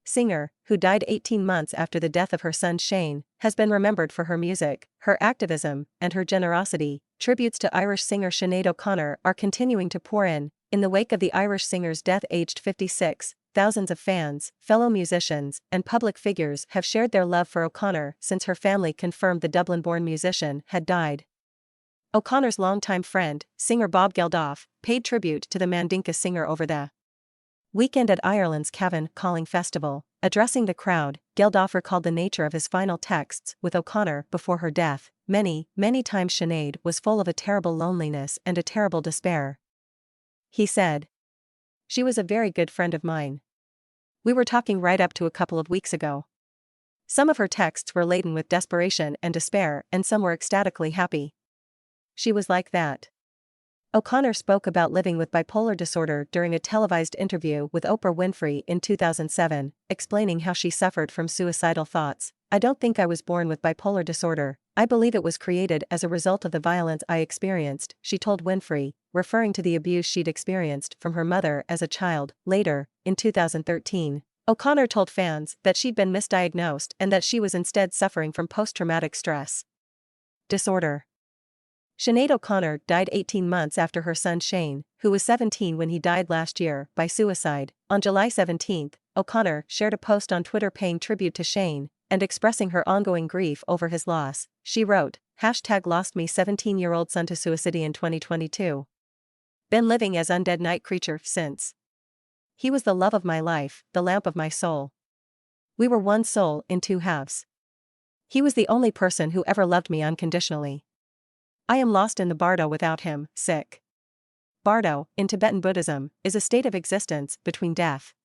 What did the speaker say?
singer, who died 18 months after the death of her son Shane, has been remembered for her music, her activism, and her generosity. Tributes to Irish singer Sinead O'Connor are continuing to pour in the wake of the Irish singer's death aged 56. Thousands of fans, fellow musicians, and public figures have shared their love for O'Connor since her family confirmed the Dublin-born musician had died. O'Connor's longtime friend, singer Bob Geldof, paid tribute to the Mandinka singer over the weekend at Ireland's Cavan Calling Festival. Addressing the crowd, Geldof recalled the nature of his final texts with O'Connor before her death. Many times Sinead was full of a terrible loneliness and a terrible despair. He said, "She was a very good friend of mine. We were talking right up to a couple of weeks ago. Some of her texts were laden with desperation and despair, and some were ecstatically happy. She was like that." O'Connor spoke about living with bipolar disorder during a televised interview with Oprah Winfrey in 2007, explaining how she suffered from suicidal thoughts. "I don't think I was born with bipolar disorder. I believe it was created as a result of the violence I experienced," she told Winfrey, referring to the abuse she'd experienced from her mother as a child. Later, in 2013, O'Connor told fans that she'd been misdiagnosed and that she was instead suffering from post-traumatic stress disorder. Sinead O'Connor died 18 months after her son Shane, who was 17 when he died last year, by suicide. On July 17, O'Connor shared a post on Twitter paying tribute to Shane and expressing her ongoing grief over his loss. She wrote, #lost me 17-year-old son to suicide in 2022. Been living as undead night creature since. He was the love of my life, the lamp of my soul. We were one soul in two halves. He was the only person who ever loved me unconditionally. I am lost in the bardo without him." Sick. Bardo, in Tibetan Buddhism, is a state of existence between death